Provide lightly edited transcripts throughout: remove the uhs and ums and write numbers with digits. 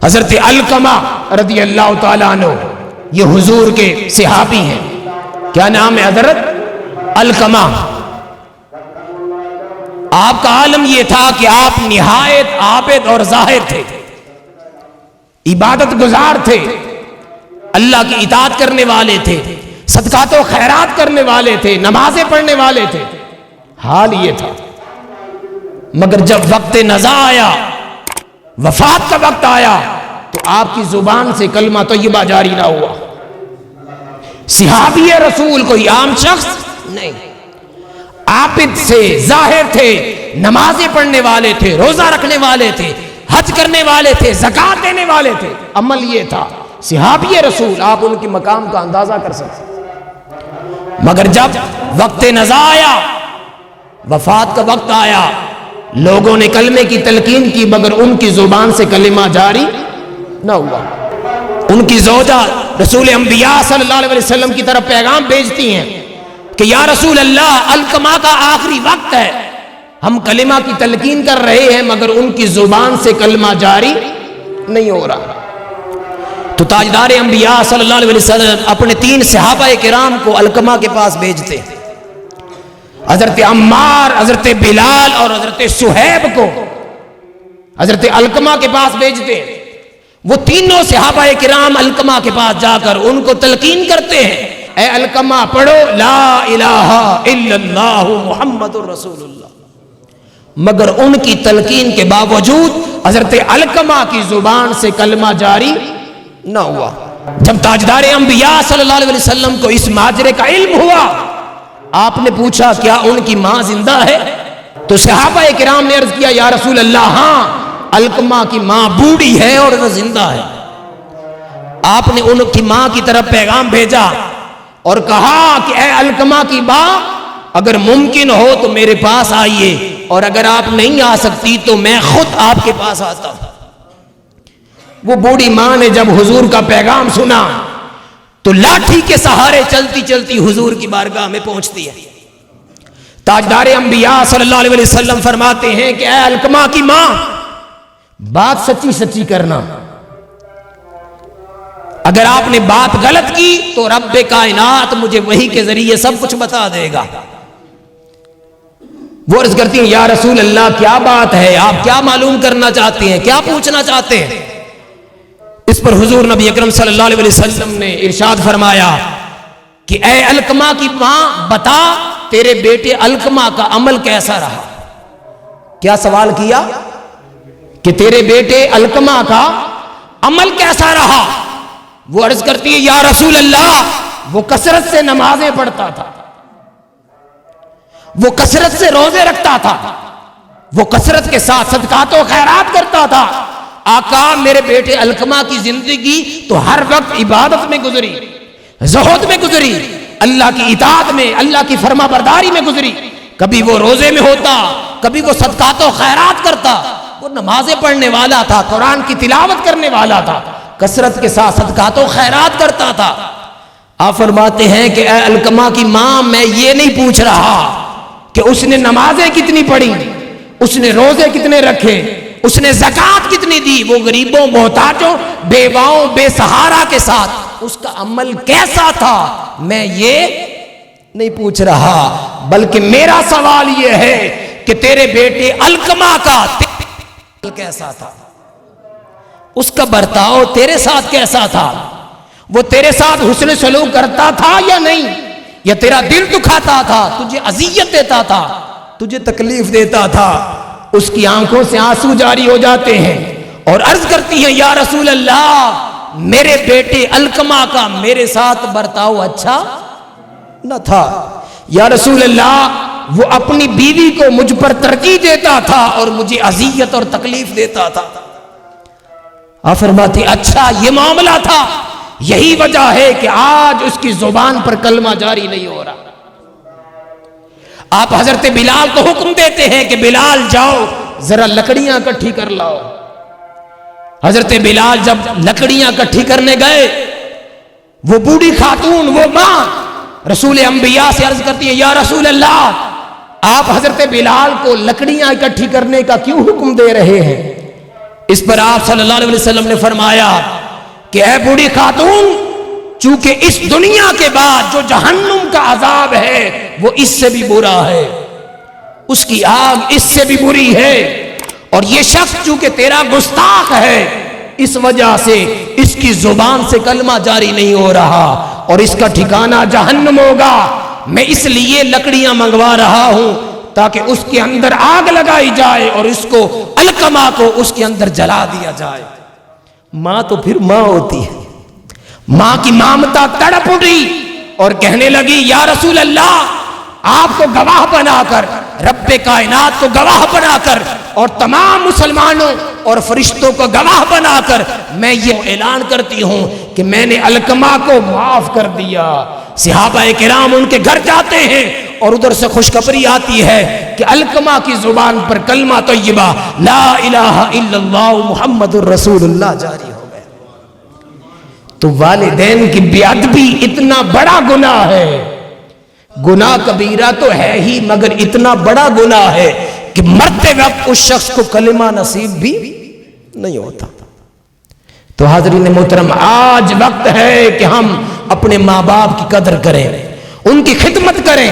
حضرت علقمہ رضی اللہ تعالیٰ عنہ یہ حضور کے صحابی ہیں. کیا نام ہے حضرت علقمہ؟ آپ کا عالم یہ تھا کہ آپ نہایت عابد اور زاہد تھے، عبادت گزار تھے، اللہ کی اطاعت کرنے والے تھے، صدقات و خیرات کرنے والے تھے، نمازیں پڑھنے والے تھے. حال یہ تھا، مگر جب وقت نزا آیا، وفات کا وقت آیا، تو آپ کی زبان سے کلمہ طیبہ جاری نہ ہوا. صحابی رسول کوئی عام شخص نہیں، عابد سے ظاہر تھے، نمازیں پڑھنے والے تھے، روزہ رکھنے والے تھے، حج کرنے والے تھے، زکات دینے والے تھے. عمل یہ تھا صحابی رسول، آپ ان کے مقام کا اندازہ کر سکتے. مگر جب وقت نزا آیا، وفات کا وقت آیا، لوگوں نے کلمے کی تلقین کی مگر ان کی زبان سے کلمہ جاری نہ ہوا. ان کی زوجہ رسول انبیاء صلی اللہ علیہ وسلم کی طرف پیغام بھیجتی ہیں کہ یا رسول اللہ، علقمہ کا آخری وقت ہے، ہم کلمہ کی تلقین کر رہے ہیں مگر ان کی زبان سے کلمہ جاری نہیں ہو رہا. تو تاجدار انبیاء صلی اللہ علیہ وسلم اپنے 3 صحابہ کرام کو علقمہ کے پاس بھیجتے ہیں. حضرت عمار، حضرت بلال اور حضرت صہیب کو حضرت علقمہ کے پاس بھیجتے ہیں. وہ تینوں صحابہ کرام علقمہ کے پاس جا کر ان کو تلقین کرتے ہیں، اے علقمہ پڑھو لا الہ الا اللہ محمد الرسول اللہ. مگر ان کی تلقین کے باوجود حضرت علقمہ کی زبان سے کلمہ جاری نہ ہوا. جب تاجدار انبیاء صلی اللہ علیہ وسلم کو اس ماجرے کا علم ہوا، آپ نے پوچھا کیا ان کی ماں زندہ ہے؟ تو صحابہ کرام نے عرض کیا یا رسول اللہ، ہاں علقمہ کی ماں بوڑھی ہے اور وہ زندہ ہے. آپ نے ان کی ماں کی طرف پیغام بھیجا اور کہا کہ اے علقمہ کی ماں، اگر ممکن ہو تو میرے پاس آئیے، اور اگر آپ نہیں آ سکتی تو میں خود آپ کے پاس آتا ہوں. وہ بوڑھی ماں نے جب حضور کا پیغام سنا تو لاٹھی کے سہارے چلتی چلتی حضور کی بارگاہ میں پہنچتی ہے. تاجدار انبیاء صلی اللہ علیہ وسلم فرماتے ہیں کہ اے علقمہ کی ماں، بات سچی سچی کرنا، اگر آپ نے بات غلط کی تو رب کائنات مجھے وحی کے ذریعے سب کچھ بتا دے گا. وہ عرض کرتی ہیں یا رسول اللہ کیا بات ہے، آپ کیا معلوم کرنا چاہتے ہیں، کیا پوچھنا چاہتے ہیں؟ اس پر حضور نبی اکرم صلی اللہ علیہ وسلم نے ارشاد فرمایا کہ اے علقمہ کی ماں، بتا تیرے بیٹے علقمہ کا عمل کیسا رہا. کیا سوال کیا کہ تیرے بیٹے علقمہ کا عمل کیسا رہا؟ وہ عرض کرتی ہے یا رسول اللہ، وہ کثرت سے نمازیں پڑھتا تھا، وہ کثرت سے روزے رکھتا تھا، وہ کثرت کے ساتھ صدقات و خیرات کرتا تھا. آقا میرے بیٹے علقمہ کی زندگی تو ہر وقت عبادت میں گزری، زہد میں گزری، اللہ کی اطاعت میں، اللہ کی فرما برداری میں گزری. کبھی وہ روزے میں ہوتا، کبھی وہ صدقات و خیرات کرتا، وہ نمازیں پڑھنے والا تھا، قرآن کی تلاوت کرنے والا تھا، کثرت کے ساتھ صدقات و خیرات کرتا تھا. آپ فرماتے ہیں کہ اے علقمہ کی ماں، میں یہ نہیں پوچھ رہا کہ اس نے نمازیں کتنی پڑھی، اس نے روزے کتنے رکھے، اس نے زکات کتنی دی، وہ غریبوں، محتاجوں، بیواؤں، بے سہارا کے ساتھ اس کا عمل کیسا تھا، میں یہ نہیں پوچھ رہا. بلکہ میرا سوال یہ ہے کہ تیرے بیٹے علقمہ کا کیسا تھا، اس کا برتاؤ تیرے ساتھ کیسا تھا، وہ تیرے ساتھ حسن سلوک کرتا تھا یا نہیں، یا تیرا دل دکھاتا تھا، تجھے اذیت دیتا تھا، تجھے تکلیف دیتا تھا. اس کی آنکھوں سے آنسو جاری ہو جاتے ہیں اور عرض کرتی ہیں یا رسول اللہ، میرے بیٹے علقمہ کا میرے ساتھ برتاؤ اچھا نہ تھا. یا رسول اللہ، وہ اپنی بیوی کو مجھ پر ترجیح دیتا تھا اور مجھے اذیت اور تکلیف دیتا تھا. آپ فرماتی اچھا یہ معاملہ تھا، یہی وجہ ہے کہ آج اس کی زبان پر کلمہ جاری نہیں ہو رہا. آپ حضرت بلال کو حکم دیتے ہیں کہ بلال جاؤ ذرا لکڑیاں اکٹھی کر لاؤ. حضرت بلال جب لکڑیاں اکٹھی کرنے گئے، وہ بوڑھی خاتون، وہ ماں رسول انبیاء سے عرض کرتی ہے یا رسول اللہ، آپ حضرت بلال کو لکڑیاں اکٹھی کرنے کا کیوں حکم دے رہے ہیں؟ اس پر آپ صلی اللہ علیہ وسلم نے فرمایا کہ اے بوڑھی خاتون، چونکہ اس دنیا کے بعد جو جہنم کا عذاب ہے وہ اس سے بھی برا ہے، اس کی آگ اس سے بھی بری ہے، اور یہ شخص چونکہ تیرا گستاخ ہے، اس وجہ سے اس کی زبان سے کلمہ جاری نہیں ہو رہا اور اس کا ٹھکانہ جہنم ہوگا۔ میں اس لیے لکڑیاں منگوا رہا ہوں تاکہ اس کے اندر آگ لگائی جائے اور اس کو علقمہ کو اس کے اندر جلا دیا جائے۔ ماں تو پھر ماں ہوتی ہے، ماں کی مامتا تڑپ اٹھی اور کہنے لگی یا رسول اللہ، آپ کو گواہ بنا کر، رب کائنات کو گواہ بنا کر اور تمام مسلمانوں اور فرشتوں کو گواہ بنا کر میں یہ اعلان کرتی ہوں کہ میں نے علقمہ کو معاف کر دیا۔ صحابہ کرام ان کے گھر جاتے ہیں اور ادھر سے خوشخبری آتی ہے کہ علقمہ کی زبان پر کلمہ طیبہ لا الہ الا اللہ محمد الرسول اللہ جاری ہو گیا۔ تو والدین کی بے ادبی اتنا بڑا گناہ ہے، گناہ کبیرہ تو ہے ہی مگر اتنا بڑا گناہ ہے کہ مرتے وقت اس شخص کو کلمہ نصیب بھی نہیں ہوتا۔ تو حاضرین محترم، آج وقت ہے کہ ہم اپنے ماں باپ کی قدر کریں، ان کی خدمت کریں،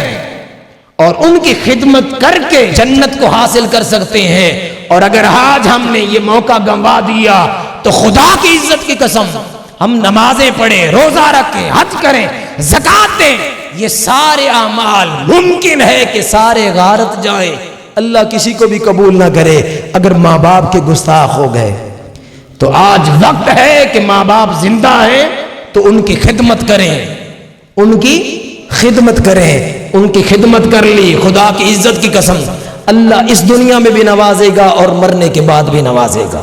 اور ان کی خدمت کر کے جنت کو حاصل کر سکتے ہیں۔ اور اگر آج ہم نے یہ موقع گنوا دیا تو خدا کی عزت کی قسم ہم نمازیں پڑھیں، روزہ رکھیں، حج کریں، زکوٰۃ دیں، یہ سارے اعمال ممکن ہے کہ سارے غارت جائیں، اللہ کسی کو بھی قبول نہ کرے اگر ماں باپ کے گستاخ ہو گئے۔ تو آج وقت ہے کہ ماں باپ زندہ ہیں تو ان کی خدمت کریں، ان کی خدمت کریں، ان کی خدمت کر لی، خدا کی عزت کی قسم اللہ اس دنیا میں بھی نوازے گا اور مرنے کے بعد بھی نوازے گا۔